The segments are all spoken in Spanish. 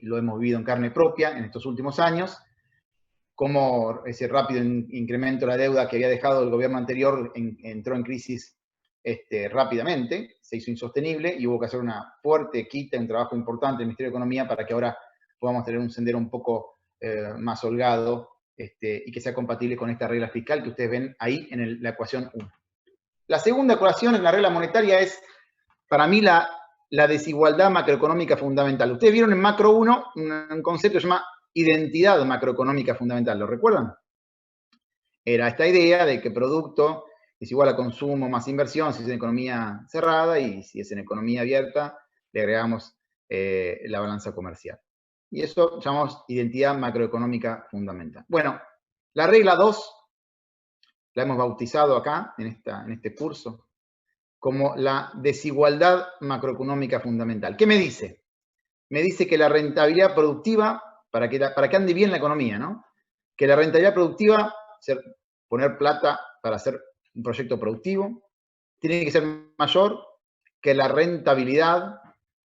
lo hemos vivido en carne propia en estos últimos años, cómo ese rápido incremento de la deuda que había dejado el gobierno anterior entró en crisis rápidamente, se hizo insostenible y hubo que hacer una fuerte quita, un trabajo importante del Ministerio de Economía para que ahora podamos tener un sendero un poco más holgado y que sea compatible con esta regla fiscal que ustedes ven ahí en la ecuación 1. La segunda ecuación en la regla monetaria es, para mí, la desigualdad macroeconómica fundamental. Ustedes vieron en macro 1 un concepto que se llama identidad macroeconómica fundamental, ¿lo recuerdan? Era esta idea de que producto es igual a consumo más inversión si es en economía cerrada, y si es en economía abierta le agregamos la balanza comercial. Y eso llamamos identidad macroeconómica fundamental. Bueno, la regla 2 la hemos bautizado acá, en este curso, como la desigualdad macroeconómica fundamental. ¿Qué me dice? Me dice que la rentabilidad productiva, para que ande bien la economía, ¿no? Que la rentabilidad productiva, poner plata para hacer un proyecto productivo, tiene que ser mayor que la rentabilidad,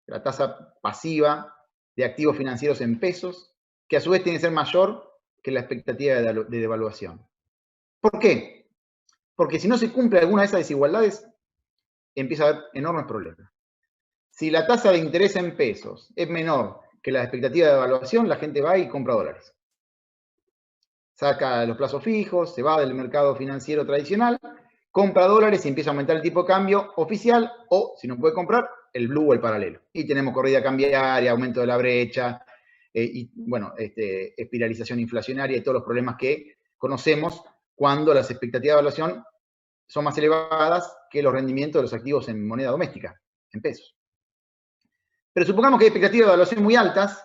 la tasa pasiva de activos financieros en pesos, que a su vez tiene que ser mayor que la expectativa de devaluación. ¿Por qué? Porque si no se cumple alguna de esas desigualdades, empieza a haber enormes problemas. Si la tasa de interés en pesos es menor que la expectativa de devaluación, la gente va y compra dólares. Saca los plazos fijos, se va del mercado financiero tradicional, compra dólares y empieza a aumentar el tipo de cambio oficial, o, si no puede comprar, el blue o el paralelo. Y tenemos corrida cambiaria, aumento de la brecha, y bueno, espiralización inflacionaria y todos los problemas que conocemos cuando las expectativas de evaluación son más elevadas que los rendimientos de los activos en moneda doméstica, en pesos. Pero supongamos que hay expectativas de evaluación muy altas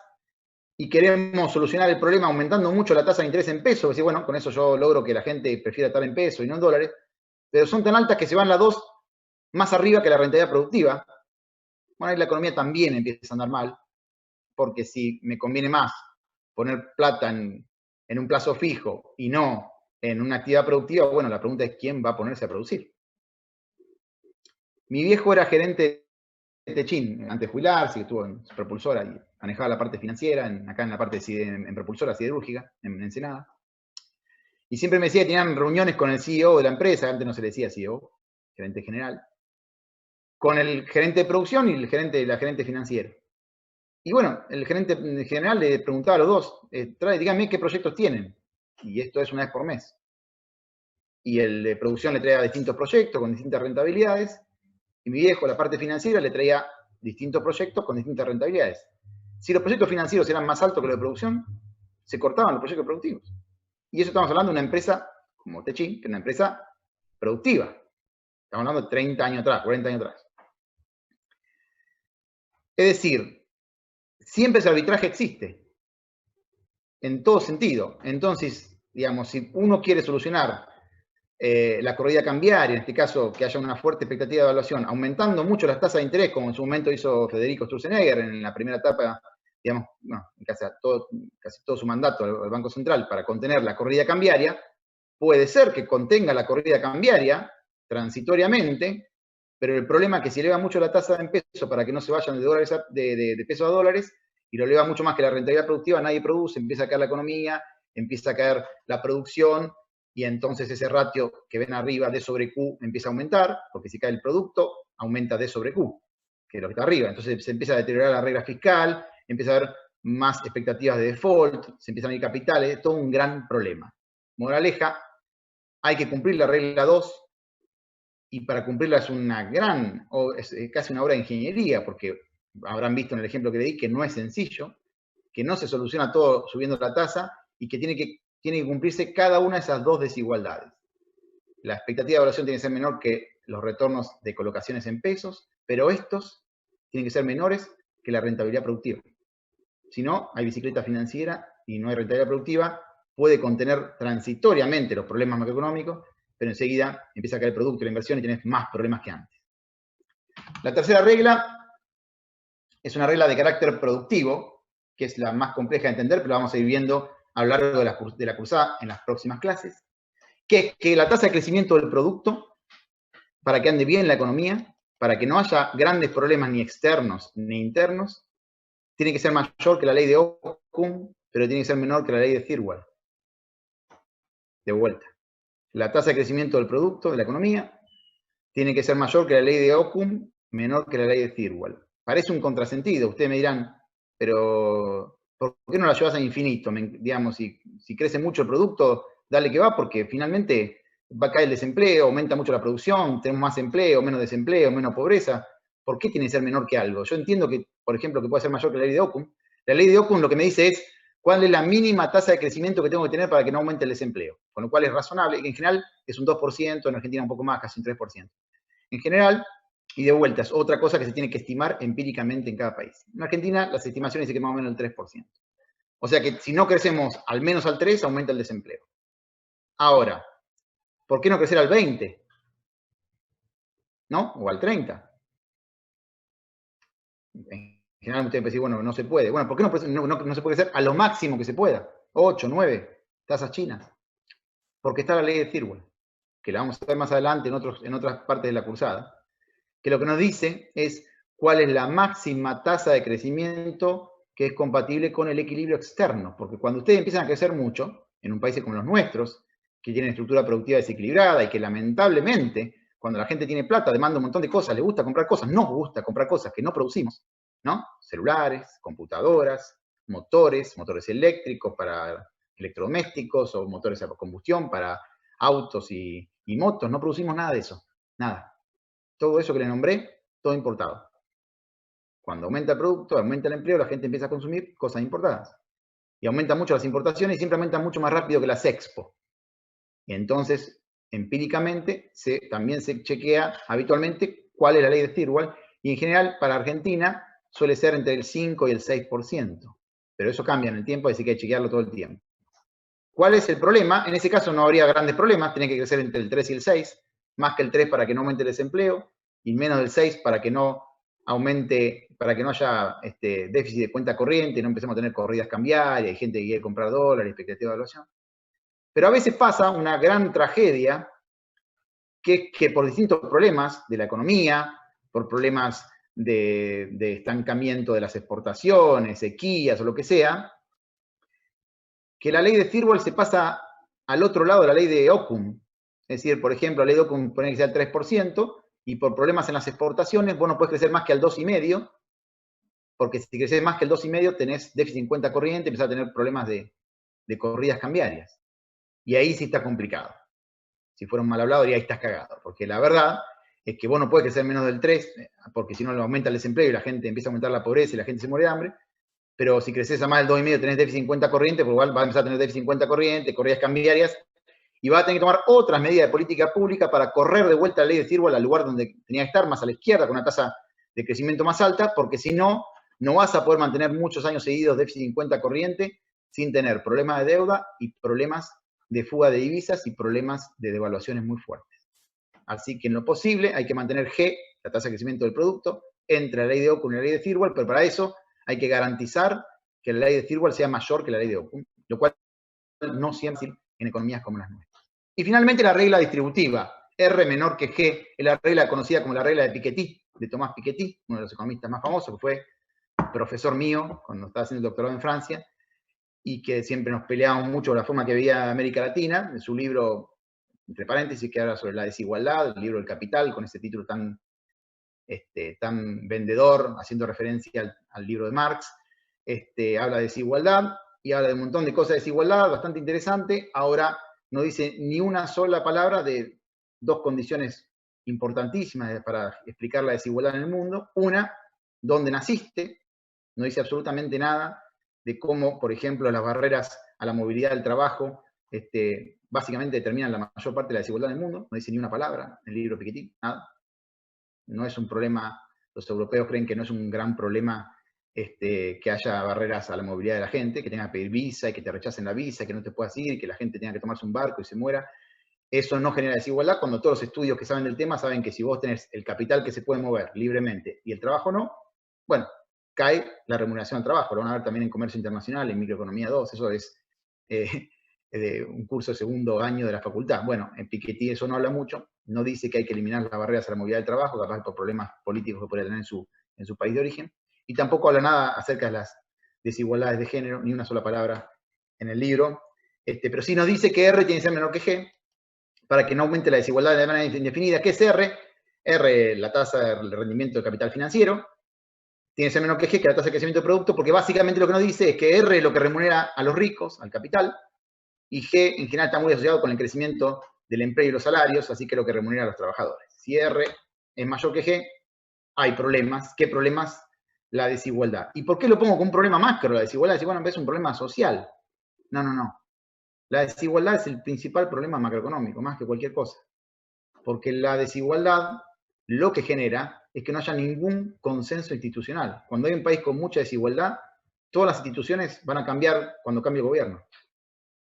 y queremos solucionar el problema aumentando mucho la tasa de interés en pesos. Decir, bueno, con eso yo logro que la gente prefiera estar en pesos y no en dólares, pero son tan altas que se van las dos más arriba que la rentabilidad productiva. Bueno, ahí la economía también empieza a andar mal, porque si me conviene más poner plata en un plazo fijo y no en una actividad productiva, bueno, la pregunta es ¿quién va a ponerse a producir? Mi viejo era gerente Techin, antes de jubilarse, que estuvo en Propulsora y manejaba la parte financiera, acá en la parte en Propulsora siderúrgica, en Ensenada. Y siempre me decía que tenían reuniones con el CEO de la empresa, antes no se le decía CEO, gerente general, con el gerente de producción y la gerente financiera. Y bueno, el gerente general le preguntaba a los dos, díganme qué proyectos tienen. Y esto es una vez por mes. Y el de producción le traía distintos proyectos con distintas rentabilidades, y mi viejo, la parte financiera, le traía distintos proyectos con distintas rentabilidades. Si los proyectos financieros eran más altos que los de producción, se cortaban los proyectos productivos. Y eso estamos hablando de una empresa como Techin, que es una empresa productiva. Estamos hablando de 30 años atrás, 40 años atrás. Es decir, siempre ese arbitraje existe, en todo sentido. Entonces, digamos, si uno quiere solucionar la corrida cambiaria, en este caso que haya una fuerte expectativa de evaluación, aumentando mucho las tasas de interés, como en su momento hizo Federico Sturzenegger en la primera etapa, digamos, bueno, casi todo su mandato al Banco Central para contener la corrida cambiaria, puede ser que contenga la corrida cambiaria transitoriamente, pero el problema es que si eleva mucho la tasa en pesos para que no se vayan de pesos a dólares, y lo eleva mucho más que la rentabilidad productiva, nadie produce, empieza a caer la economía, empieza a caer la producción, y entonces ese ratio que ven arriba, D sobre Q, empieza a aumentar, porque si cae el producto, aumenta D sobre Q, que es lo que está arriba. Entonces se empieza a deteriorar la regla fiscal, empieza a haber más expectativas de default, se empiezan a ir capitales, es todo un gran problema. Moraleja, hay que cumplir la regla 2, y para cumplirla es casi una obra de ingeniería, porque habrán visto en el ejemplo que le di que no es sencillo, que no se soluciona todo subiendo la tasa, y que tiene que cumplirse cada una de esas dos desigualdades. La expectativa de evaluación tiene que ser menor que los retornos de colocaciones en pesos, pero estos tienen que ser menores que la rentabilidad productiva. Si no, hay bicicleta financiera y no hay rentabilidad productiva, puede contener transitoriamente los problemas macroeconómicos, pero enseguida empieza a caer el producto y la inversión y tenés más problemas que antes. La tercera regla es una regla de carácter productivo, que es la más compleja de entender, pero la vamos a ir viendo a lo largo de la cursada en las próximas clases, que es que la tasa de crecimiento del producto, para que ande bien la economía, para que no haya grandes problemas ni externos ni internos, tiene que ser mayor que la ley de Ockham, pero tiene que ser menor que la ley de Thirlwall. De vuelta. La tasa de crecimiento del producto, de la economía, tiene que ser mayor que la ley de Ockham, menor que la ley de Thirlwall. Parece un contrasentido. Ustedes me dirán, pero ¿por qué no la llevas a infinito? Digamos, si crece mucho el producto, dale que va, porque finalmente va a caer el desempleo, aumenta mucho la producción, tenemos más empleo, menos desempleo, menos pobreza. ¿Por qué tiene que ser menor que algo? Yo entiendo que, por ejemplo, que puede ser mayor que la ley de Ockham. La ley de Ockham lo que me dice es cuál es la mínima tasa de crecimiento que tengo que tener para que no aumente el desempleo. Con lo cual es razonable, que en general es un 2%, en Argentina un poco más, casi un 3%. En general, y de vuelta, es otra cosa que se tiene que estimar empíricamente en cada país. En Argentina, las estimaciones dicen que más o menos el 3%. O sea que si no crecemos al menos al 3%, aumenta el desempleo. Ahora, ¿por qué no crecer al 20%? ¿No? O al 30%. En general ustedes dicen, bueno, no se puede. Bueno, ¿por qué no se puede crecer a lo máximo que se pueda? 8, 9 tasas chinas. Porque está la ley de Thirlwall, que la vamos a ver más adelante en otras partes de la cursada, que lo que nos dice es cuál es la máxima tasa de crecimiento que es compatible con el equilibrio externo. Porque cuando ustedes empiezan a crecer mucho, en un país como los nuestros, que tienen estructura productiva desequilibrada y que lamentablemente, cuando la gente tiene plata, demanda un montón de cosas, le gusta comprar cosas, nos gusta comprar cosas que no producimos, ¿no? Celulares, computadoras, motores eléctricos para electrodomésticos o motores a combustión para autos y motos, no producimos nada de eso, nada. Todo eso que le nombré, todo importado. Cuando aumenta el producto, aumenta el empleo, la gente empieza a consumir cosas importadas. Y aumentan mucho las importaciones y siempre aumentan mucho más rápido que las expo. Y entonces, empíricamente, también se chequea habitualmente cuál es la ley de Thirlwall. Y en general, para Argentina, suele ser entre el 5 y el 6%. Pero eso cambia en el tiempo, así que hay que chequearlo todo el tiempo. ¿Cuál es el problema? En ese caso no habría grandes problemas, tiene que crecer entre el 3 y el 6, más que el 3 para que no aumente el desempleo, y menos del 6 para que no aumente, para que no haya déficit de cuenta corriente, no empecemos a tener corridas cambiarias, hay gente que quiere comprar dólares, expectativa de evaluación. Pero a veces pasa una gran tragedia, que es que por distintos problemas de la economía, por problemas de estancamiento de las exportaciones, sequías o lo que sea, que la ley de Thirlwall se pasa al otro lado de la ley de Ockham. Es decir, por ejemplo, la ley de Ockham pone que sea el 3%, y por problemas en las exportaciones vos no puedes crecer más que al 2,5%, porque si creces más que el 2,5% tenés déficit en cuenta corriente, empezás a tener problemas de corridas cambiarias. Y ahí sí está complicado. Si fuera un mal hablado, ahí estás cagado. Porque la verdad es que vos no puedes crecer menos del 3%, porque si no aumenta el desempleo y la gente empieza a aumentar la pobreza y la gente se muere de hambre. Pero si creces a más del 2,5% tenés déficit en cuenta corriente, pues igual vas a empezar a tener déficit en cuenta corriente, corridas cambiarias, y vas a tener que tomar otras medidas de política pública para correr de vuelta la ley de Thirlwall al lugar donde tenía que estar, más a la izquierda, con una tasa de crecimiento más alta, porque si no, no vas a poder mantener muchos años seguidos déficit en cuenta corriente sin tener problemas de deuda y problemas de fuga de divisas y problemas de devaluaciones muy fuertes. Así que en lo posible hay que mantener G, la tasa de crecimiento del producto, entre la ley de Ockham y la ley de Thirlwall, pero para eso hay que garantizar que la ley de Thirlwall sea mayor que la ley de Ockham, lo cual no siempre en economías como las nuestras. Y finalmente la regla distributiva, R menor que G, es la regla conocida como la regla de Piketty, de Thomas Piketty, uno de los economistas más famosos, que fue profesor mío cuando estaba haciendo el doctorado en Francia, y que siempre nos peleábamos mucho la forma que veía América Latina, en su libro, entre paréntesis, que habla sobre la desigualdad, el libro El Capital, con ese título tan vendedor, haciendo referencia al libro de Marx, habla de desigualdad y habla de un montón de cosas de desigualdad, bastante interesante. Ahora no dice ni una sola palabra de dos condiciones importantísimas para explicar la desigualdad en el mundo. Una, dónde naciste, no dice absolutamente nada de cómo, por ejemplo, las barreras a la movilidad del trabajo básicamente determinan la mayor parte de la desigualdad en el mundo. No dice ni una palabra en el libro Piketty, nada. No es un problema, los europeos creen que no es un gran problema que haya barreras a la movilidad de la gente, que tenga que pedir visa y que te rechacen la visa, que no te puedas ir, y que la gente tenga que tomarse un barco y se muera. Eso no genera desigualdad, cuando todos los estudios que saben del tema saben que si vos tenés el capital que se puede mover libremente y el trabajo no, bueno, cae la remuneración al trabajo. Lo van a ver también en comercio internacional, en microeconomía 2, eso es de un curso de segundo año de la facultad. Bueno, en Piketty eso no habla mucho, no dice que hay que eliminar las barreras a la movilidad del trabajo, capaz por problemas políticos que podría tener en su país de origen, y tampoco habla nada acerca de las desigualdades de género, ni una sola palabra en el libro. Pero sí nos dice que R tiene que ser menor que G para que no aumente la desigualdad de manera indefinida. ¿Qué es R? R, la tasa de rendimiento del capital financiero, tiene que ser menor que G, que la tasa de crecimiento del producto, porque básicamente lo que nos dice es que R es lo que remunera a los ricos, al capital, y G en general está muy asociado con el crecimiento del empleo y los salarios, así que es lo que remunera a los trabajadores. Si R es mayor que G, hay problemas. ¿Qué problemas? La desigualdad. ¿Y por qué lo pongo como un problema macro, la desigualdad? Si, bueno, es un problema social. No, no, no. La desigualdad es el principal problema macroeconómico, más que cualquier cosa. Porque la desigualdad lo que genera es que no haya ningún consenso institucional. Cuando hay un país con mucha desigualdad, todas las instituciones van a cambiar cuando cambie el gobierno.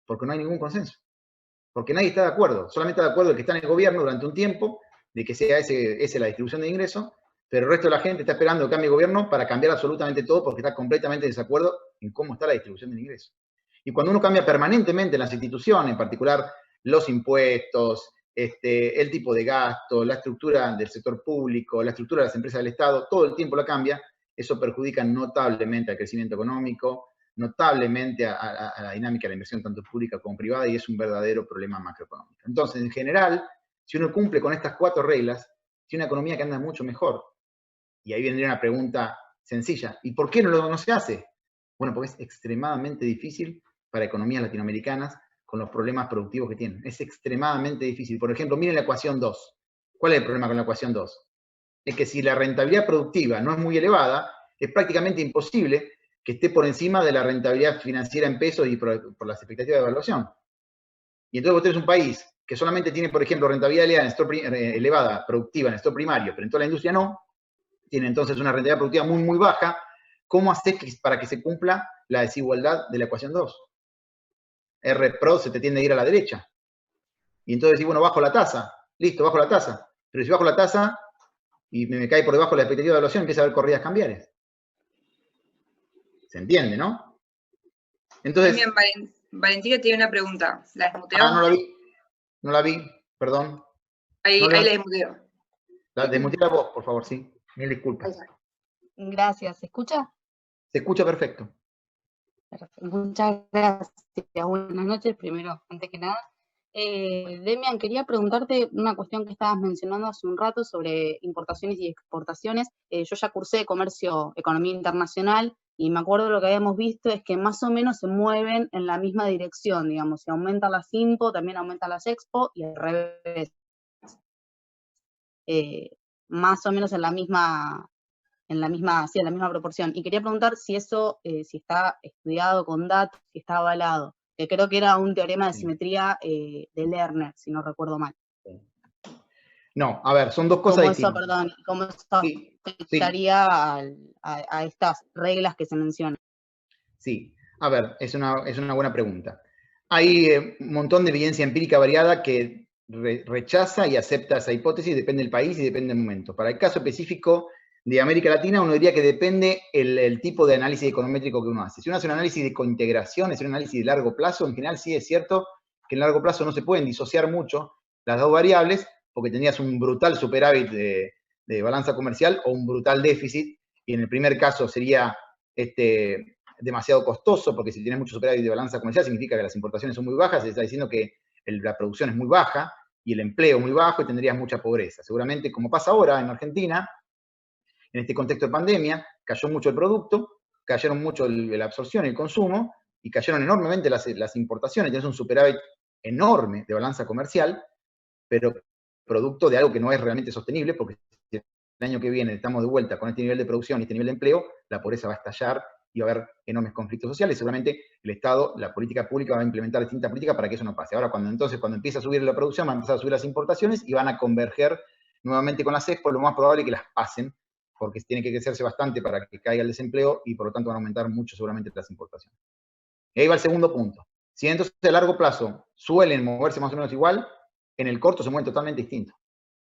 Porque no hay ningún consenso. Porque nadie está de acuerdo. Solamente está de acuerdo el que está en el gobierno durante un tiempo, de que sea esa la distribución de ingresos, pero el resto de la gente está esperando que cambie el gobierno para cambiar absolutamente todo porque está completamente en desacuerdo en cómo está la distribución del ingreso. Y cuando uno cambia permanentemente en las instituciones, en particular los impuestos, el tipo de gasto, la estructura del sector público, la estructura de las empresas del Estado, todo el tiempo la cambia, eso perjudica notablemente al crecimiento económico, notablemente a la dinámica de la inversión tanto pública como privada, y es un verdadero problema macroeconómico. Entonces, en general, si uno cumple con estas 4 reglas, tiene una economía que anda mucho mejor. Y ahí vendría una pregunta sencilla. ¿Y por qué no se hace? Bueno, porque es extremadamente difícil para economías latinoamericanas con los problemas productivos que tienen. Es extremadamente difícil. Por ejemplo, miren la ecuación 2. ¿Cuál es el problema con la ecuación 2? Es que si la rentabilidad productiva no es muy elevada, es prácticamente imposible que esté por encima de la rentabilidad financiera en pesos y por las expectativas de evaluación. Y entonces vos tenés un país que solamente tiene, por ejemplo, rentabilidad elevada, productiva en el sector primario, pero en toda la industria no, tiene entonces una rentabilidad productiva muy, muy baja. ¿Cómo haces para que se cumpla la desigualdad de la ecuación 2? R-PRO se te tiende a ir a la derecha. Y entonces decís, bueno, bajo la tasa. Listo, bajo la tasa. Pero si bajo la tasa y me cae por debajo de la expectativa de evaluación, empieza a haber corridas cambiarias. ¿Se entiende, no? Entonces, bien, Valentina tiene una pregunta. ¿La desmuteo? no la vi. No la vi, perdón. Ahí no la desmuteo. Desmutea vos, por favor, sí. Mil disculpas. Gracias. ¿Se escucha? Se escucha perfecto. Muchas gracias. Buenas noches, primero, antes que nada. Demian, quería preguntarte una cuestión que estabas mencionando hace un rato sobre importaciones y exportaciones. Yo ya cursé comercio, economía internacional, y me acuerdo lo que habíamos visto es que más o menos se mueven en la misma dirección, digamos. Si aumentan las IMPO, también aumentan las expo, y al revés. Más o menos en la misma proporción. Y quería preguntar si eso, si está estudiado con datos, si está avalado, que creo que era un teorema de simetría de Lerner, si no recuerdo mal. No, a ver, son dos cosas distintas. ¿Cómo eso afectaría a estas reglas que se mencionan? Sí, a ver, es una buena pregunta. Hay un montón de evidencia empírica variada que rechaza y acepta esa hipótesis, depende del país y depende del momento. Para el caso específico de América Latina, uno diría que depende el tipo de análisis econométrico que uno hace. Si uno hace un análisis de cointegración, es un análisis de largo plazo, en general sí es cierto que en largo plazo no se pueden disociar mucho las dos variables, porque tendrías un brutal superávit de balanza comercial o un brutal déficit, y en el primer caso sería demasiado costoso, porque si tienes mucho superávit de balanza comercial significa que las importaciones son muy bajas, se está diciendo que la producción es muy baja y el empleo muy bajo y tendrías mucha pobreza. Seguramente, como pasa ahora en Argentina, en este contexto de pandemia, cayó mucho el producto, cayeron mucho la absorción y el consumo, y cayeron enormemente las importaciones. Tienes un superávit enorme de balanza comercial, pero producto de algo que no es realmente sostenible, porque si el año que viene estamos de vuelta con este nivel de producción y este nivel de empleo, la pobreza va a estallar y va a haber enormes conflictos sociales. Seguramente el Estado, la política pública va a implementar distintas políticas para que eso no pase. Ahora, cuando empieza a subir la producción, van a empezar a subir las importaciones y van a converger nuevamente con las expo, lo más probable es que las pasen, porque tiene que crecerse bastante para que caiga el desempleo y por lo tanto van a aumentar mucho seguramente las importaciones. Y ahí va el segundo punto. Si entonces a largo plazo suelen moverse más o menos igual, en el corto se mueven totalmente distintos.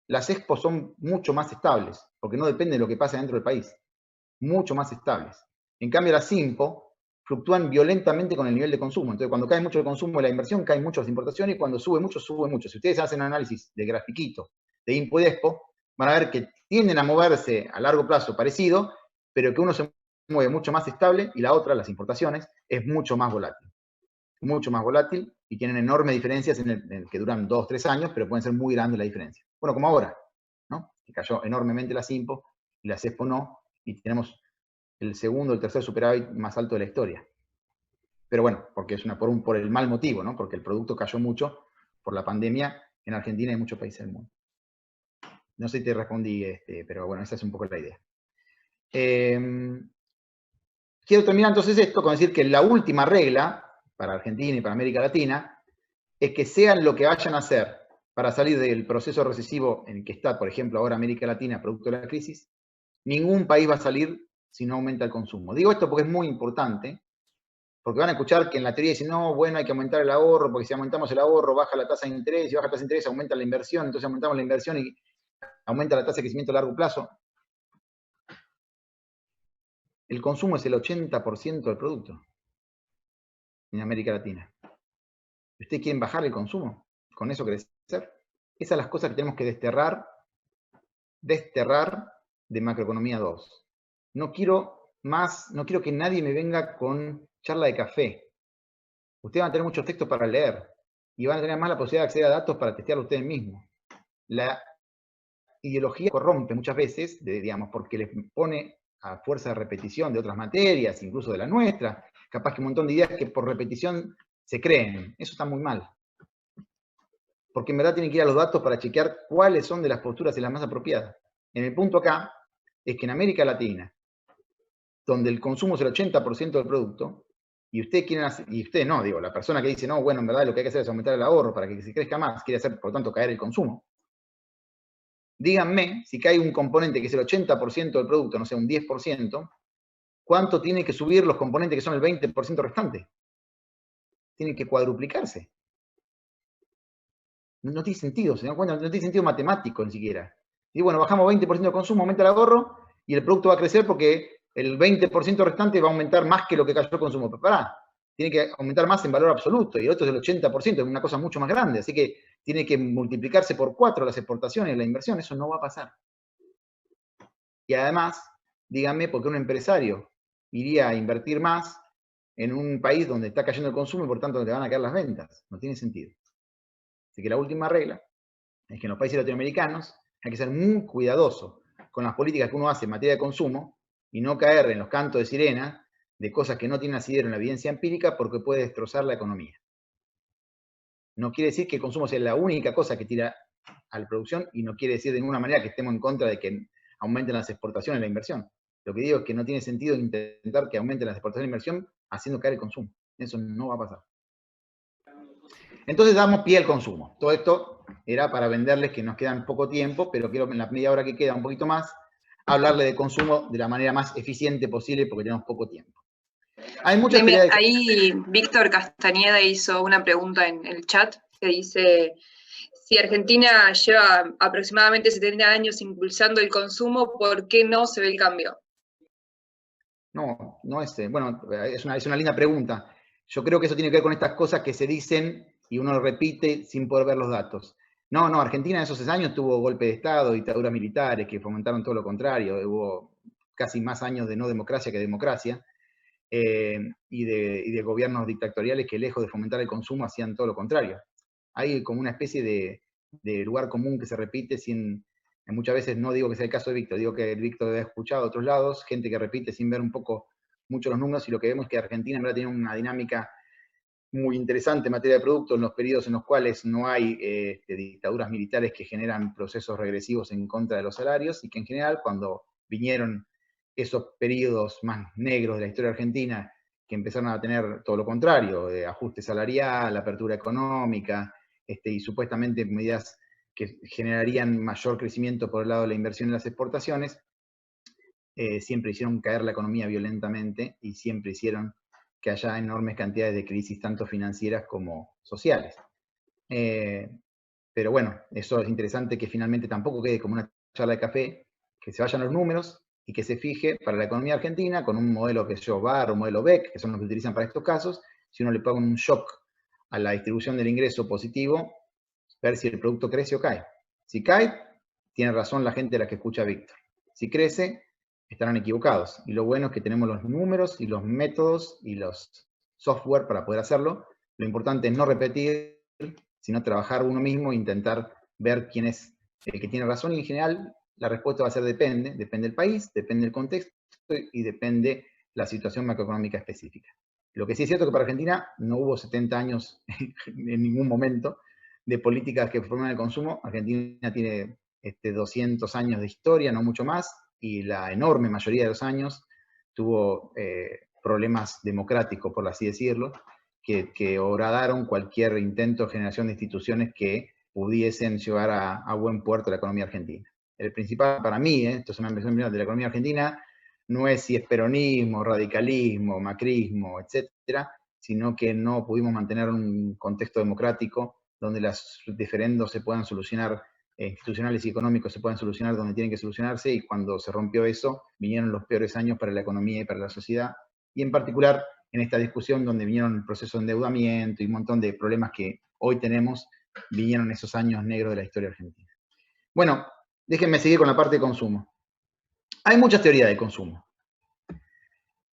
Las expos son mucho más estables, porque no depende de lo que pase dentro del país. Mucho más estables. En cambio, las IMPO fluctúan violentamente con el nivel de consumo. Entonces, cuando cae mucho el consumo y la inversión, caen mucho las importaciones, y cuando sube mucho, sube mucho. Si ustedes hacen un análisis de grafiquito de IMPO y de expo, van a ver que tienden a moverse a largo plazo parecido, pero que uno se mueve mucho más estable, y la otra, las importaciones, es mucho más volátil. Mucho más volátil, y tienen enormes diferencias en el que duran 2 o 3 años, pero pueden ser muy grandes la diferencia. Bueno, como ahora, ¿no? Que cayó enormemente la Simpo, y la Cespo no, y tenemos el segundo o el tercer superávit más alto de la historia. Pero bueno, porque es por el mal motivo, ¿no? Porque el producto cayó mucho por la pandemia en Argentina y en muchos países del mundo. No sé si te respondí, pero bueno, esa es un poco la idea. Quiero terminar entonces esto con decir que la última regla para Argentina y para América Latina es que sean lo que vayan a hacer para salir del proceso recesivo en el que está, por ejemplo, ahora América Latina, producto de la crisis, ningún país va a salir si no aumenta el consumo. Digo esto porque es muy importante, porque van a escuchar que en la teoría dicen, no, bueno, hay que aumentar el ahorro, porque si aumentamos el ahorro, baja la tasa de interés, y baja la tasa de interés, aumenta la inversión, entonces aumentamos la inversión y aumenta la tasa de crecimiento a largo plazo. El consumo es el 80% del producto en América Latina. ¿Ustedes quieren bajar el consumo? ¿Con eso crecer? Esas son las cosas que tenemos que desterrar de macroeconomía 2. No quiero que nadie me venga con charla de café. Ustedes van a tener muchos textos para leer y van a tener más la posibilidad de acceder a datos para testearlo ustedes mismos. La ideología corrompe muchas veces, digamos, porque les pone a fuerza de repetición de otras materias, incluso de la nuestra, capaz que un montón de ideas que por repetición se creen. Eso está muy mal. Porque en verdad tienen que ir a los datos para chequear cuáles son de las posturas y las más apropiadas. En el punto acá es que en América Latina, donde el consumo es el 80% del producto, y ustedes quieren hacer, y ustedes no, digo, la persona que dice, no, bueno, en verdad lo que hay que hacer es aumentar el ahorro para que se crezca más, quiere hacer, por lo tanto, caer el consumo. Díganme, si cae un componente que es el 80% del producto, no sé, un 10%, ¿cuánto tiene que subir los componentes que son el 20% restante? Tienen que cuadruplicarse. No tiene sentido, ¿se dan cuenta? No tiene sentido matemático ni siquiera. Y bueno, bajamos 20% de consumo, aumenta el ahorro, y el producto va a crecer porque el 20% restante va a aumentar más que lo que cayó el consumo. Pero pará, tiene que aumentar más en valor absoluto, y el otro es el 80%, es una cosa mucho más grande. Así que tiene que multiplicarse por 4 las exportaciones, la inversión, eso no va a pasar. Y además, díganme por qué un empresario iría a invertir más en un país donde está cayendo el consumo y por tanto le van a caer las ventas. No tiene sentido. Así que la última regla es que en los países latinoamericanos hay que ser muy cuidadoso con las políticas que uno hace en materia de consumo y no caer en los cantos de sirena de cosas que no tienen asidero en la evidencia empírica porque puede destrozar la economía. No quiere decir que el consumo sea la única cosa que tira a la producción y no quiere decir de ninguna manera que estemos en contra de que aumenten las exportaciones y la inversión. Lo que digo es que no tiene sentido intentar que aumenten las exportaciones y la inversión haciendo caer el consumo. Eso no va a pasar. Entonces damos pie al consumo. Todo esto era para venderles que nos queda poco tiempo, pero quiero en la media hora que queda, un poquito más, hablarle de consumo de la manera más eficiente posible porque tenemos poco tiempo. Hay muchas teorías de... Ahí Víctor Castañeda hizo una pregunta en el chat que dice, si Argentina lleva aproximadamente 70 años impulsando el consumo, ¿por qué no se ve el cambio? No, no es... Bueno, es una linda pregunta. Yo creo que eso tiene que ver con estas cosas que se dicen y uno lo repite sin poder ver los datos. No, Argentina en esos años tuvo golpe de Estado, dictaduras militares que fomentaron todo lo contrario. Hubo casi más años de no democracia que democracia. Y de gobiernos dictatoriales que lejos de fomentar el consumo hacían todo lo contrario. Hay como una especie de lugar común que se repite sin... Muchas veces no digo que sea el caso de Víctor, digo que Víctor ha escuchado a otros lados, gente que repite sin ver un poco mucho los números, y lo que vemos es que Argentina en verdad tiene una dinámica muy interesante en materia de productos en los periodos en los cuales no hay dictaduras militares que generan procesos regresivos en contra de los salarios, y que en general cuando vinieron esos periodos más negros de la historia argentina, que empezaron a tener todo lo contrario, de ajuste salarial, apertura económica, y supuestamente medidas que generarían mayor crecimiento por el lado de la inversión en las exportaciones, siempre hicieron caer la economía violentamente y siempre hicieron que haya enormes cantidades de crisis, tanto financieras como sociales. Pero bueno, eso es interesante que finalmente tampoco quede como una charla de café, que se vayan los números y que se fije para la economía argentina con un modelo que yo VAR o modelo BEC, que son los que utilizan para estos casos. Si uno le paga un shock a la distribución del ingreso positivo, ver si el producto crece o cae. Si cae, tiene razón la gente de la que escucha a Víctor. Si crece, estarán equivocados. Y lo bueno es que tenemos los números y los métodos y los software para poder hacerlo. Lo importante es no repetir, sino trabajar uno mismo e intentar ver quién es el que tiene razón. Y en general la respuesta va a ser depende del país, depende del contexto y depende la situación macroeconómica específica. Lo que sí es cierto que para Argentina no hubo 70 años en ningún momento de políticas que forman el consumo. Argentina tiene 200 años de historia, no mucho más, y la enorme mayoría de los años tuvo problemas democráticos, por así decirlo, que horadaron cualquier intento de generación de instituciones que pudiesen llevar a buen puerto la economía argentina. El principal para mí, esto es una impresión de la economía argentina, no es si es peronismo, radicalismo, macrismo, etcétera, sino que no pudimos mantener un contexto democrático donde los diferendos se puedan solucionar, institucionales y económicos se puedan solucionar donde tienen que solucionarse, y cuando se rompió eso, vinieron los peores años para la economía y para la sociedad, y en particular en esta discusión donde vinieron el proceso de endeudamiento y un montón de problemas que hoy tenemos, vinieron esos años negros de la historia argentina. Bueno, déjenme seguir con la parte de consumo. Hay muchas teorías de consumo.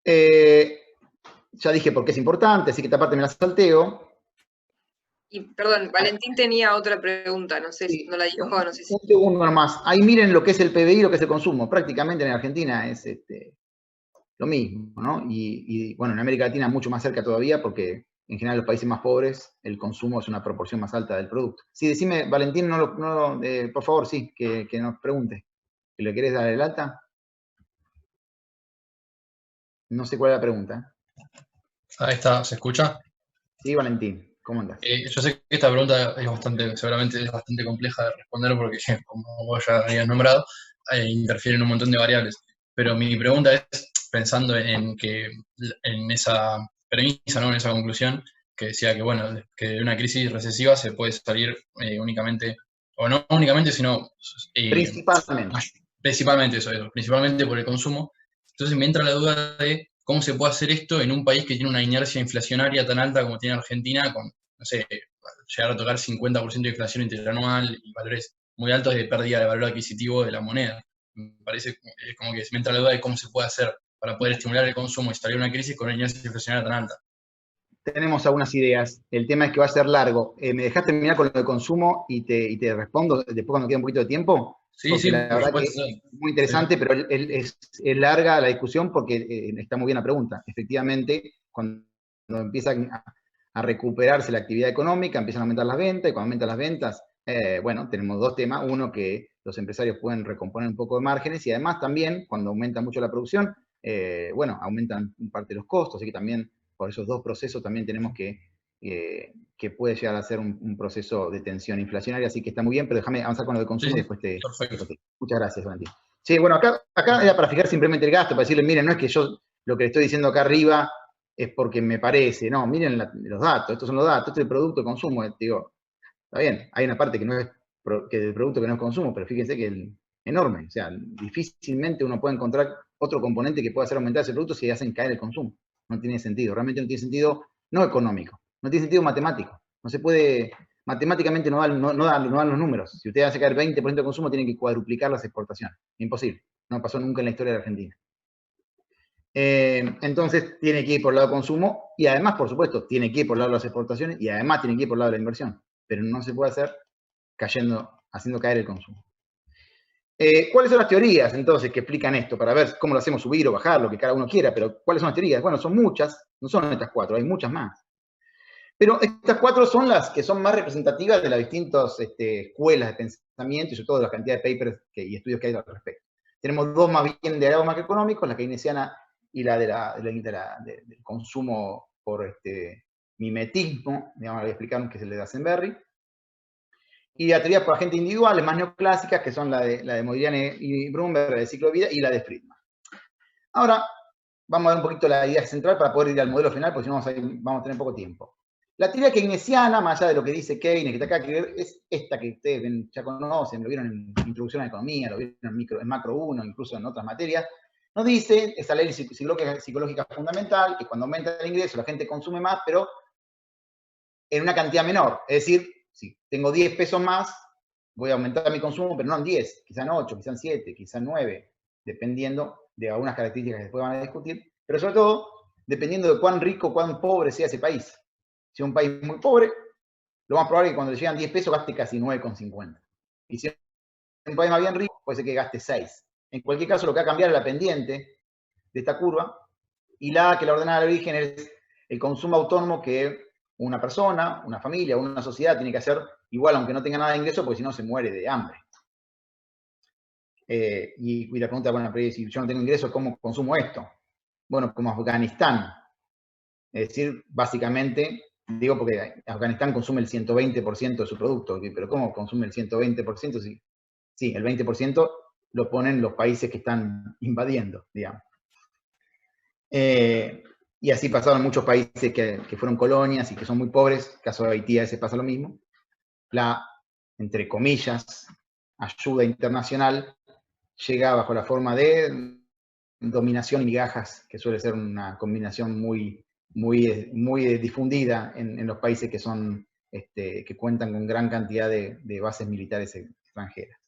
Ya dije por qué es importante, así que esta parte me la salteo. Y perdón, Valentín tenía otra pregunta, no sé si no la dijo, no sé si. Un segundo nomás. Ahí miren lo que es el PBI y lo que es el consumo. Prácticamente en Argentina es lo mismo, ¿no? Y bueno, en América Latina mucho más cerca todavía, porque en general en los países más pobres el consumo es una proporción más alta del producto. Sí, decime, Valentín, por favor, sí, que nos pregunte. ¿Que le querés dar el alta? No sé cuál es la pregunta. Ahí está, ¿se escucha? Sí, Valentín, ¿cómo andás? Yo sé que esta pregunta seguramente es bastante compleja de responder porque, como vos ya habías nombrado, interfieren un montón de variables. Pero mi pregunta es, pensando en esa premisa, ¿no? En esa conclusión, que decía que, bueno, que de una crisis recesiva se puede salir únicamente, o no únicamente, sino principalmente principalmente por el consumo. Entonces me entra la duda de cómo se puede hacer esto en un país que tiene una inercia inflacionaria tan alta como tiene Argentina, con, no sé, llegar a tocar 50% de inflación interanual y valores muy altos de pérdida de valor adquisitivo de la moneda. Me parece como que me entra la duda de cómo se puede hacer para poder estimular el consumo y salir de una crisis con una inercia inflacionaria tan alta. Tenemos algunas ideas. El tema es que va a ser largo. ¿Me dejaste terminar con lo de consumo y te respondo después cuando quede un poquito de tiempo? Sí, porque sí, la verdad que es muy interesante, pero es larga la discusión porque está muy bien la pregunta. Efectivamente, cuando empiezan a recuperarse la actividad económica, empiezan a aumentar las ventas, y cuando aumentan las ventas, bueno, tenemos dos temas. Uno, que los empresarios pueden recomponer un poco de márgenes, y además también, cuando aumenta mucho la producción, bueno, aumentan parte de los costos, así que también por esos dos procesos también tenemos que puede llegar a ser un proceso de tensión inflacionaria, así que está muy bien, pero déjame avanzar con lo de consumo, sí, y después te... Muchas gracias, Valentín. Sí, bueno, acá era para fijar simplemente el gasto, para decirle, miren, no es que yo lo que le estoy diciendo acá arriba es porque me parece, no, miren los datos, estos son los datos, este es el producto de consumo, digo, está bien, hay una parte que no es del producto que no es consumo, pero fíjense que es enorme, o sea, difícilmente uno puede encontrar otro componente que pueda hacer aumentar ese producto si hacen caer el consumo. No tiene sentido, realmente no tiene sentido, no económico, no tiene sentido matemático. No se puede, matemáticamente no dan los números. Si usted hace caer 20% de consumo, tienen que cuadruplicar las exportaciones. Imposible. No pasó nunca en la historia de Argentina. Entonces, tiene que ir por el lado de consumo, y además, por supuesto, tiene que ir por el lado de las exportaciones, y además tiene que ir por el lado de la inversión. Pero no se puede hacer haciendo caer el consumo. ¿Cuáles son las teorías, entonces, que explican esto? Para ver cómo lo hacemos subir o bajar, lo que cada uno quiera, pero ¿cuáles son las teorías? Bueno, son muchas, no son estas cuatro, hay muchas más. Pero estas cuatro son las que son más representativas de las distintas escuelas de pensamiento y sobre todo de la cantidad de papers y estudios que hay al respecto. Tenemos dos más bien de grado macroeconómico, la keynesiana y la del consumo por mimetismo, digamos, voy a explicar que es el de Dasenberry. Y la teoría por agentes individuales más neoclásicas, que son la de Modigliani y Brumberg, de ciclo de vida, y la de Friedman. Ahora, vamos a ver un poquito la idea central para poder ir al modelo final, porque si no vamos a tener poco tiempo. La teoría keynesiana, más allá de lo que dice Keynes, que está acá, es esta que ustedes ya conocen, lo vieron en Introducción a la Economía, lo vieron en Macro 1, incluso en otras materias, nos dice, esa ley psicológica fundamental, que cuando aumenta el ingreso la gente consume más, pero en una cantidad menor. Es decir, si tengo 10 pesos más, voy a aumentar mi consumo, pero no en 10, quizá en 8, quizá en 7, quizá en 9, dependiendo de algunas características que después van a discutir, pero sobre todo dependiendo de cuán rico, cuán pobre sea ese país. Si es un país muy pobre, lo más probable es que cuando le llegan 10 pesos gaste casi 9,50. Y si es un país más bien rico, puede ser que gaste 6. En cualquier caso, lo que va a cambiar es la pendiente de esta curva, y la que la ordenada de origen es el consumo autónomo que una persona, una familia, una sociedad tiene que hacer igual aunque no tenga nada de ingreso, porque si no se muere de hambre. Y la pregunta, bueno, pero si yo no tengo ingreso, ¿cómo consumo esto? Bueno, como Afganistán. Es decir, básicamente, digo porque Afganistán consume el 120% de su producto, pero ¿cómo consume el 120%? Sí, el 20% lo ponen los países que están invadiendo, digamos. Y así pasaron muchos países que fueron colonias y que son muy pobres. Caso de Haití, a veces pasa lo mismo. La, entre comillas, ayuda internacional llega bajo la forma de dominación y migajas, que suele ser una combinación muy difundida en los países que son, que cuentan con gran cantidad de bases militares extranjeras.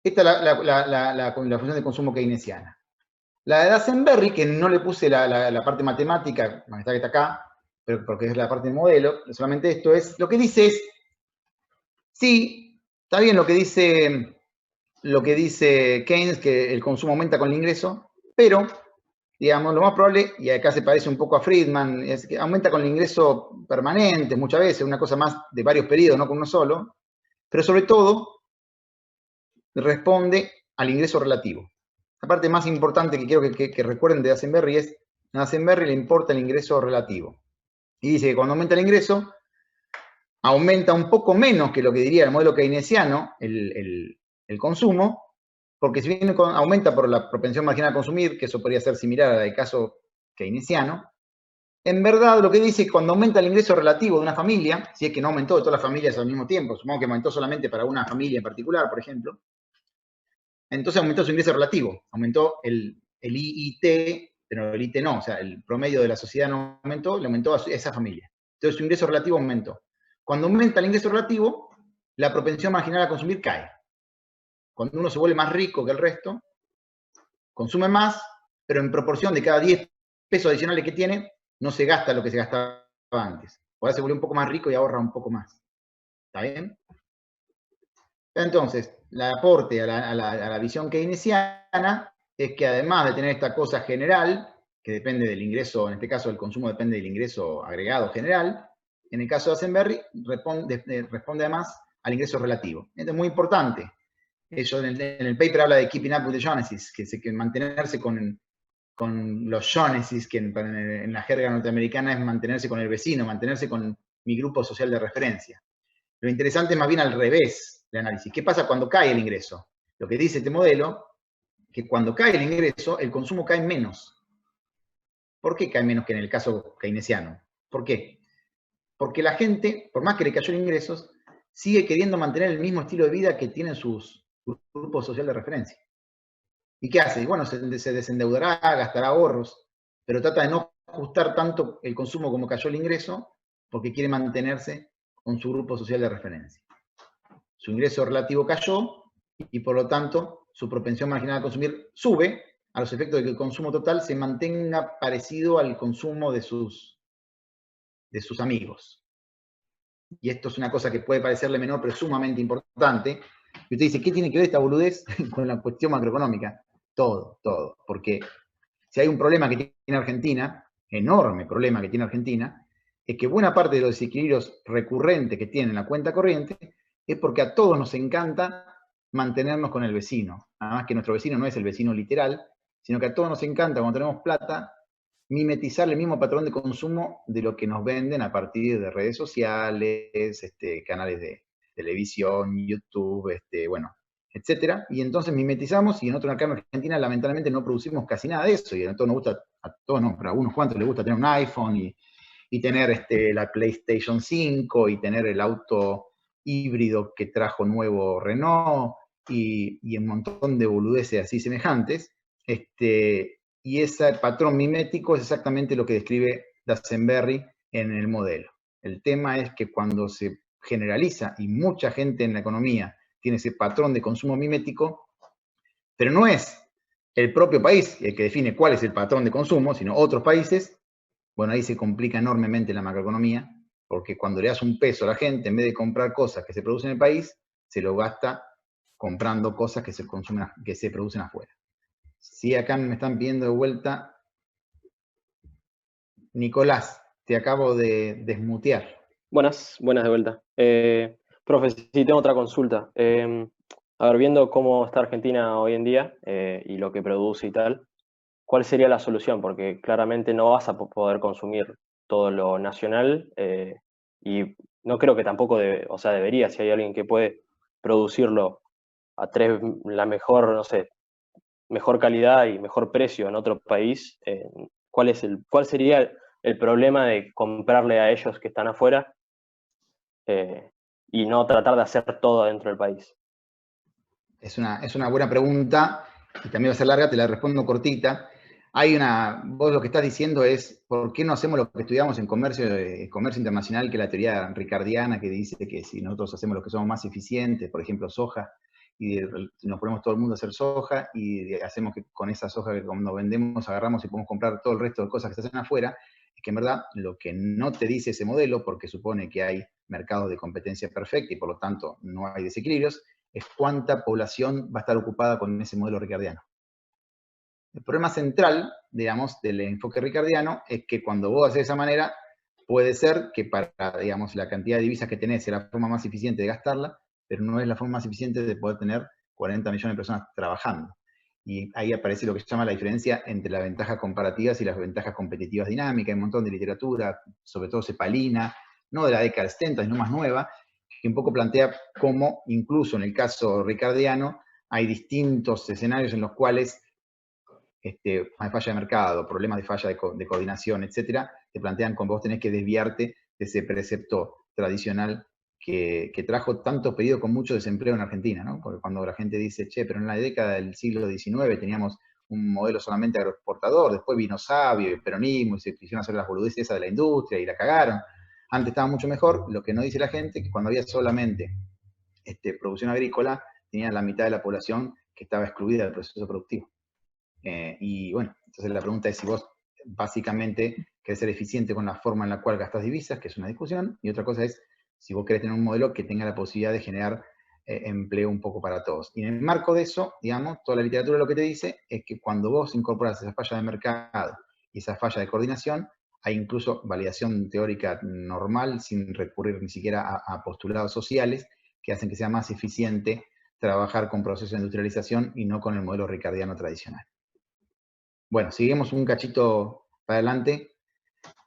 Esta es la función de consumo keynesiana. La de Dasenberry, que no le puse la parte matemática, que está acá, pero porque es la parte del modelo, solamente esto es, lo que dice es, sí, está bien lo que dice Keynes, que el consumo aumenta con el ingreso, pero, digamos, lo más probable, y acá se parece un poco a Friedman, es que aumenta con el ingreso permanente muchas veces, una cosa más de varios periodos, no con uno solo, pero sobre todo responde al ingreso relativo. La parte más importante que quiero que recuerden de Dasenberry es, a Dasenberry le importa el ingreso relativo. Y dice que cuando aumenta el ingreso, aumenta un poco menos que lo que diría el modelo keynesiano, el consumo, porque si bien aumenta por la propensión marginal a consumir, que eso podría ser similar al caso keynesiano, en verdad lo que dice es que cuando aumenta el ingreso relativo de una familia, si es que no aumentó de todas las familias al mismo tiempo, supongo que aumentó solamente para una familia en particular, por ejemplo, entonces aumentó su ingreso relativo, aumentó el IIT, pero el IT no, o sea, el promedio de la sociedad no aumentó, le aumentó a esa familia. Entonces su ingreso relativo aumentó. Cuando aumenta el ingreso relativo, la propensión marginal a consumir cae. Cuando uno se vuelve más rico que el resto, consume más, pero en proporción de cada 10 pesos adicionales que tiene, no se gasta lo que se gastaba antes. Ahora se vuelve un poco más rico y ahorra un poco más. ¿Está bien? Entonces, el aporte a la visión keynesiana es que además de tener esta cosa general, que depende del ingreso, en este caso el consumo depende del ingreso agregado general, en el caso de Dasenberry responde además al ingreso relativo. Esto es muy importante. Eso en el paper habla de keeping up with the Joneses, que mantenerse con los Joneses, que en la jerga norteamericana es mantenerse con el vecino, mantenerse con mi grupo social de referencia. Lo interesante es más bien al revés de análisis. ¿Qué pasa cuando cae el ingreso? Lo que dice este modelo, que cuando cae el ingreso, el consumo cae menos. ¿Por qué cae menos que en el caso keynesiano? ¿Por qué? Porque la gente, por más que le cayó el ingresos, sigue queriendo mantener el mismo estilo de vida que tienen sus grupos sociales de referencia. ¿Y qué hace? Bueno, se desendeudará, gastará ahorros, pero trata de no ajustar tanto el consumo como cayó el ingreso, porque quiere mantenerse con su grupo social de referencia. Su ingreso relativo cayó y por lo tanto su propensión marginal a consumir sube a los efectos de que el consumo total se mantenga parecido al consumo de sus amigos. Y esto es una cosa que puede parecerle menor, pero es sumamente importante. Y usted dice, ¿qué tiene que ver esta boludez con la cuestión macroeconómica? Todo. Porque si hay un problema que tiene Argentina, enorme problema que tiene Argentina, es que buena parte de los desequilibrios recurrentes que tiene la cuenta corriente es porque a todos nos encanta mantenernos con el vecino. Además que nuestro vecino no es el vecino literal, sino que a todos nos encanta, cuando tenemos plata, mimetizar el mismo patrón de consumo de lo que nos venden a partir de redes sociales, canales de televisión, YouTube, bueno, etcétera. Y entonces mimetizamos, y nosotros acá en Argentina lamentablemente no producimos casi nada de eso, y a todos nos gusta, a todos no, pero a unos cuantos les gusta tener un iPhone y tener la PlayStation 5 y tener el auto híbrido que trajo nuevo Renault y un montón de boludeces así semejantes. Y ese patrón mimético es exactamente lo que describe Dasenberry en el modelo. El tema es que cuando se generaliza, y mucha gente en la economía tiene ese patrón de consumo mimético, pero no es el propio país el que define cuál es el patrón de consumo, sino otros países, bueno, ahí se complica enormemente la macroeconomía, porque cuando le das un peso a la gente, en vez de comprar cosas que se producen en el país, se lo gasta comprando cosas que se producen afuera. Sí, acá me están pidiendo de vuelta. Nicolás, te acabo de desmutear. Buenas de vuelta. Profe, sí, tengo otra consulta. A ver, viendo cómo está Argentina hoy en día y lo que produce y tal, ¿cuál sería la solución? Porque claramente no vas a poder consumir todo lo nacional y no creo que tampoco debería, si hay alguien que puede producirlo a la mejor, no sé, mejor calidad y mejor precio en otro país, ¿cuál sería el problema de comprarle a ellos que están afuera y no tratar de hacer todo dentro del país? Es una buena pregunta, y también va a ser larga, te la respondo cortita. Vos lo que estás diciendo es, ¿por qué no hacemos lo que estudiamos en comercio internacional, que es la teoría ricardiana, que dice que si nosotros hacemos lo que somos más eficientes, por ejemplo, soja, y nos ponemos todo el mundo a hacer soja, y hacemos que con esa soja que cuando vendemos agarramos y podemos comprar todo el resto de cosas que se hacen afuera, es que en verdad lo que no te dice ese modelo, porque supone que hay mercados de competencia perfecta y por lo tanto no hay desequilibrios, es cuánta población va a estar ocupada con ese modelo ricardiano. El problema central, digamos, del enfoque ricardiano es que cuando vos haces de esa manera, puede ser que para, digamos, la cantidad de divisas que tenés sea la forma más eficiente de gastarla, pero no es la forma más eficiente de poder tener 40 millones de personas trabajando. Y ahí aparece lo que se llama la diferencia entre las ventajas comparativas y las ventajas competitivas dinámicas. Hay un montón de literatura, sobre todo cepalina, no de la década del 70, sino más nueva, que un poco plantea cómo, incluso en el caso ricardiano, hay distintos escenarios en los cuales hay falla de mercado, problemas de falla de coordinación, etcétera, te plantean cómo vos tenés que desviarte de ese precepto tradicional que trajo tantos pedidos con mucho desempleo en Argentina, ¿no? Porque cuando la gente dice, che, pero en la década del siglo XIX teníamos un modelo solamente agroexportador, después vino Sabio y el peronismo y se quisieron hacer las boludeces esas de la industria y la cagaron. Antes estaba mucho mejor. Lo que no dice la gente es que cuando había solamente producción agrícola, tenían la mitad de la población que estaba excluida del proceso productivo. Y bueno, entonces la pregunta es si vos básicamente querés ser eficiente con la forma en la cual gastas divisas, que es una discusión, y otra cosa es si vos querés tener un modelo que tenga la posibilidad de generar empleo un poco para todos. Y en el marco de eso, digamos, toda la literatura lo que te dice es que cuando vos incorporás esa falla de mercado y esa falla de coordinación, hay incluso validación teórica normal, sin recurrir ni siquiera a postulados sociales, que hacen que sea más eficiente trabajar con procesos de industrialización y no con el modelo ricardiano tradicional. Bueno, seguimos un cachito para adelante.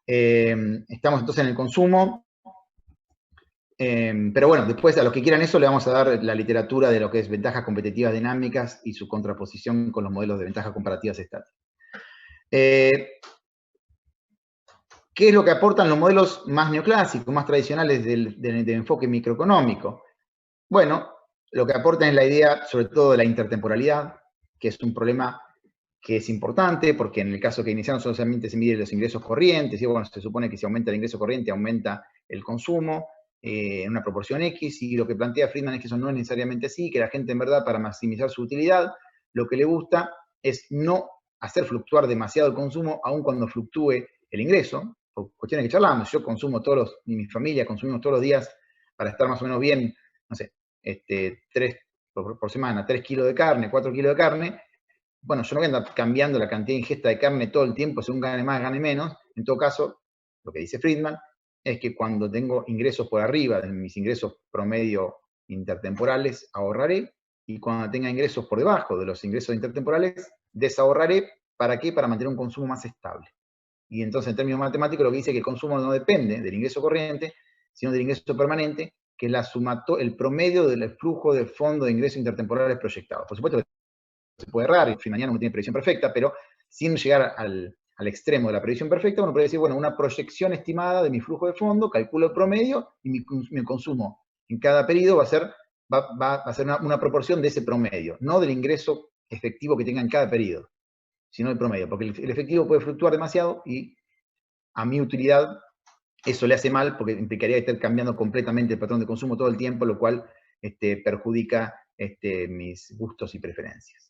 Estamos entonces en el consumo. Pero bueno, después a los que quieran eso le vamos a dar la literatura de lo que es ventajas competitivas dinámicas y su contraposición con los modelos de ventajas comparativas estáticas. ¿Qué es lo que aportan los modelos más neoclásicos, más tradicionales del enfoque microeconómico? Bueno, lo que aportan es la idea, sobre todo, de la intertemporalidad, que es un problema que es importante, porque en el caso que iniciaron solamente se miden los ingresos corrientes, y bueno, se supone que si aumenta el ingreso corriente, aumenta el consumo en una proporción X, y lo que plantea Friedman es que eso no es necesariamente así, que la gente en verdad, para maximizar su utilidad, lo que le gusta es no hacer fluctuar demasiado el consumo, aun cuando fluctúe el ingreso, por cuestiones que charlamos. Yo consumo y mi familia consumimos todos los días para estar más o menos bien, no sé, 3 por semana, 3 kilos de carne, 4 kilos de carne. Bueno, yo no voy a andar cambiando la cantidad de ingesta de carne todo el tiempo, según gane más, gane menos. En todo caso, lo que dice Friedman es que cuando tengo ingresos por arriba de mis ingresos promedio intertemporales, ahorraré, y cuando tenga ingresos por debajo de los ingresos intertemporales, desahorraré. ¿Para qué? Para mantener un consumo más estable. Y entonces, en términos matemáticos, lo que dice es que el consumo no depende del ingreso corriente, sino del ingreso permanente, que es el promedio del flujo de fondo de ingresos intertemporales proyectados. Por supuesto que se puede errar, y mañana uno tiene previsión perfecta, pero sin llegar al extremo de la previsión perfecta, uno puede decir, bueno, una proyección estimada de mi flujo de fondo, calculo el promedio, y mi consumo en cada periodo va a ser una proporción de ese promedio, no del ingreso efectivo que tenga en cada periodo, sino del promedio, porque el efectivo puede fluctuar demasiado, y a mi utilidad eso le hace mal, porque implicaría estar cambiando completamente el patrón de consumo todo el tiempo, lo cual perjudica mis gustos y preferencias.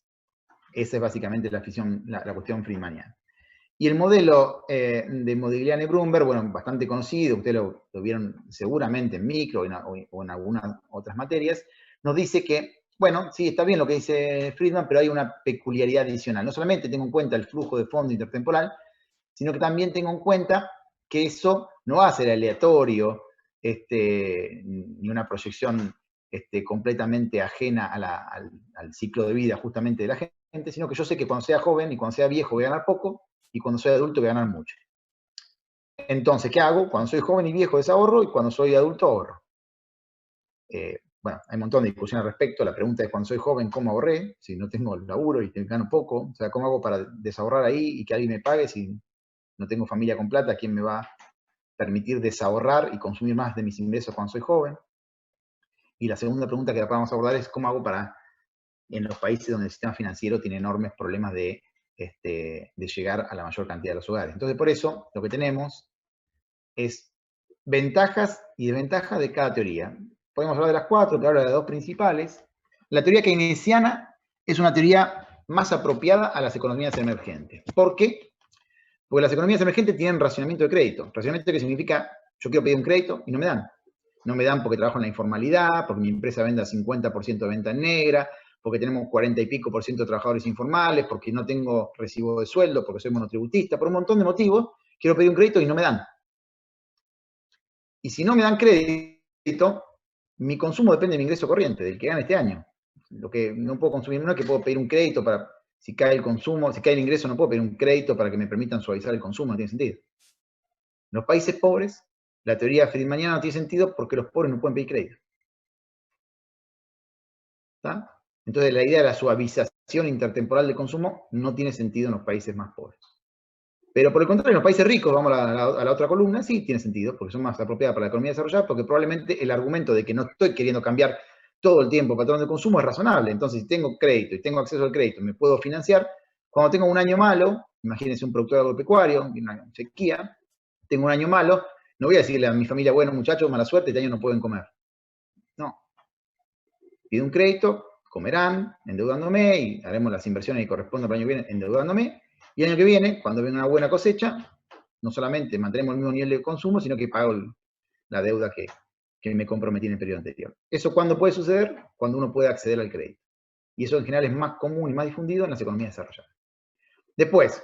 Esa es básicamente la cuestión friedmaniana. Y el modelo de Modigliani-Brumberg, bueno, bastante conocido, ustedes lo vieron seguramente en micro o en algunas otras materias, nos dice que, bueno, sí, está bien lo que dice Friedman, pero hay una peculiaridad adicional. No solamente tengo en cuenta el flujo de fondo intertemporal, sino que también tengo en cuenta que eso no va a ser aleatorio, ni una proyección completamente ajena al ciclo de vida justamente de la gente, sino que yo sé que cuando sea joven y cuando sea viejo voy a ganar poco, y cuando soy adulto voy a ganar mucho. Entonces, ¿qué hago? Cuando soy joven y viejo desahorro, y cuando soy adulto ahorro. Bueno, hay un montón de discusión al respecto. La pregunta es, cuando soy joven, ¿cómo ahorré? Si no tengo laburo y gano poco, o sea, ¿cómo hago para desahorrar ahí y que alguien me pague si no tengo familia con plata? ¿Quién me va a permitir desahorrar y consumir más de mis ingresos cuando soy joven? Y la segunda pregunta que vamos a abordar es, ¿cómo hago para, en los países donde el sistema financiero tiene enormes problemas de llegar a la mayor cantidad de los hogares? Entonces, por eso, lo que tenemos es ventajas y desventajas de cada teoría. Podemos hablar de las cuatro, pero ahora de las dos principales. La teoría keynesiana es una teoría más apropiada a las economías emergentes. ¿Por qué? Porque las economías emergentes tienen racionamiento de crédito. Racionamiento que significa, yo quiero pedir un crédito y no me dan. No me dan porque trabajo en la informalidad, porque mi empresa vende a 50% de venta en negra, porque tenemos 40 y pico % de trabajadores informales, porque no tengo recibo de sueldo, porque soy monotributista, por un montón de motivos, quiero pedir un crédito y no me dan. Y si no me dan crédito, mi consumo depende de mi ingreso corriente, del que gane este año. Lo que no puedo consumir, no es que puedo pedir un crédito para, si cae el consumo, si cae el ingreso, no puedo pedir un crédito para que me permitan suavizar el consumo, no tiene sentido. En los países pobres, la teoría friedmaniana no tiene sentido porque los pobres no pueden pedir crédito. ¿Está? Entonces la idea de la suavización intertemporal de consumo no tiene sentido en los países más pobres. Pero por el contrario, en los países ricos, vamos a la otra columna, sí tiene sentido, porque son más apropiadas para la economía desarrollada, porque probablemente el argumento de que no estoy queriendo cambiar todo el tiempo el patrón de consumo es razonable. Entonces, si tengo crédito y tengo acceso al crédito, me puedo financiar. Cuando tengo un año malo, imagínense un productor agropecuario, una sequía, tengo un año malo, no voy a decirle a mi familia, bueno, muchachos, mala suerte, este año no pueden comer. No. Pido un crédito, comerán, endeudándome, y haremos las inversiones que corresponden para el año que viene, endeudándome, y el año que viene, cuando venga una buena cosecha, no solamente mantenemos el mismo nivel de consumo, sino que pago la deuda que me comprometí en el periodo anterior. ¿Eso cuándo puede suceder? Cuando uno puede acceder al crédito. Y eso en general es más común y más difundido en las economías desarrolladas. Después,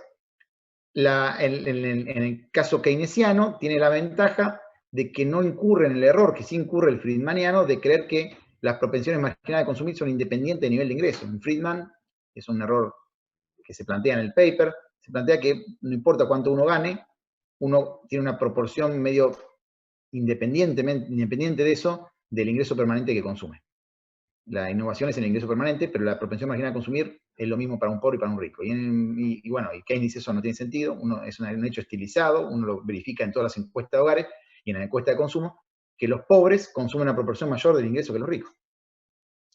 en el caso keynesiano, tiene la ventaja de que no incurre en el error que sí incurre el friedmaniano de creer que las propensiones marginales de consumir son independientes del nivel de ingreso. En Friedman es un error que se plantea en el paper, se plantea que no importa cuánto uno gane, uno tiene una proporción medio independiente de eso, del ingreso permanente que consume. La innovación es el ingreso permanente, pero la propensión marginal a consumir es lo mismo para un pobre y para un rico. Y bueno, y Keynes dice eso no tiene sentido, es un hecho estilizado, uno lo verifica en todas las encuestas de hogares y en la encuesta de consumo, que los pobres consumen una proporción mayor del ingreso que los ricos.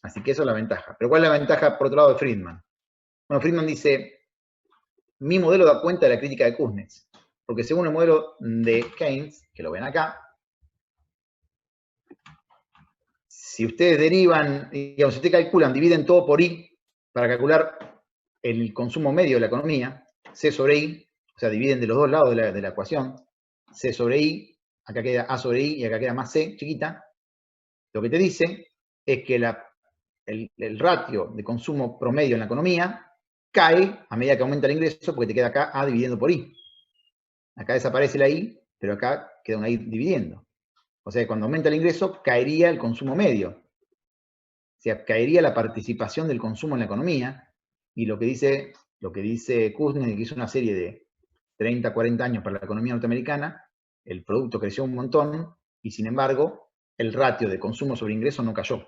Así que eso es la ventaja. Pero ¿cuál es la ventaja, por otro lado, de Friedman? Bueno, Friedman dice, mi modelo da cuenta de la crítica de Kuznets, porque según el modelo de Keynes, que lo ven acá, si ustedes derivan, digamos, si ustedes calculan, dividen todo por I, para calcular el consumo medio de la economía, C sobre I, o sea, dividen de los dos lados de la ecuación, C sobre I, acá queda A sobre I y acá queda más C, chiquita, lo que te dice es que el ratio de consumo promedio en la economía cae a medida que aumenta el ingreso porque te queda acá A dividiendo por I. Acá desaparece la I, pero acá queda una I dividiendo. O sea, cuando aumenta el ingreso, caería el consumo medio. O sea, caería la participación del consumo en la economía. Y lo que dice Kuznets, que hizo una serie de 30, 40 años para la economía norteamericana, el producto creció un montón y sin embargo el ratio de consumo sobre ingreso no cayó.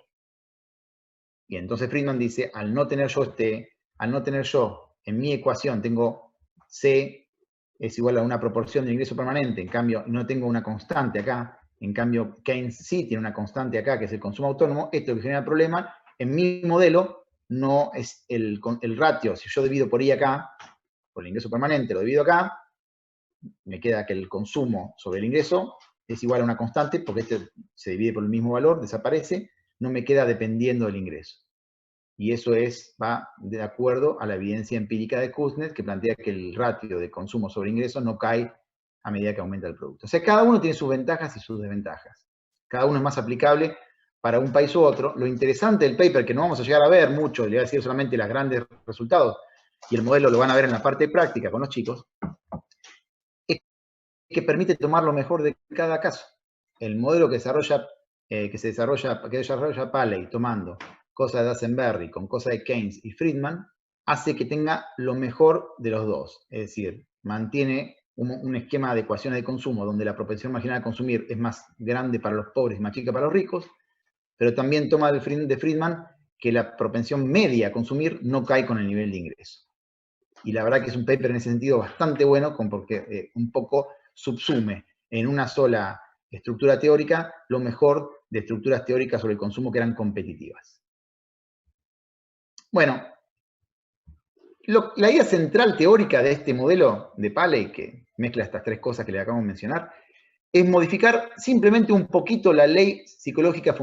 Y entonces Friedman dice, al no tener yo en mi ecuación, tengo C es igual a una proporción del ingreso permanente, en cambio no tengo una constante acá, en cambio Keynes sí tiene una constante acá, que es el consumo autónomo, esto es lo que genera el problema. En mi modelo no es el ratio, si yo divido por I acá, por el ingreso permanente, lo divido acá, me queda que el consumo sobre el ingreso es igual a una constante, porque este se divide por el mismo valor, desaparece, no me queda dependiendo del ingreso. Y eso va de acuerdo a la evidencia empírica de Kuznets, que plantea que el ratio de consumo sobre ingresos no cae a medida que aumenta el producto. O sea, cada uno tiene sus ventajas y sus desventajas. Cada uno es más aplicable para un país u otro. Lo interesante del paper, que no vamos a llegar a ver mucho, le voy a decir solamente los grandes resultados, y el modelo lo van a ver en la parte práctica con los chicos, es que permite tomar lo mejor de cada caso. El modelo que desarrolla Paley tomando cosas de Duesenberry con cosas de Keynes y Friedman, hace que tenga lo mejor de los dos. Es decir, mantiene un esquema de ecuaciones de consumo donde la propensión marginal a consumir es más grande para los pobres y más chica para los ricos, pero también toma de Friedman que la propensión media a consumir no cae con el nivel de ingreso. Y la verdad que es un paper en ese sentido bastante bueno, porque un poco subsume en una sola estructura teórica lo mejor de estructuras teóricas sobre el consumo que eran competitivas. Bueno, la idea central teórica de este modelo de Paley, que mezcla estas tres cosas que le acabamos de mencionar, es modificar simplemente un poquito la ley psicológica fundamental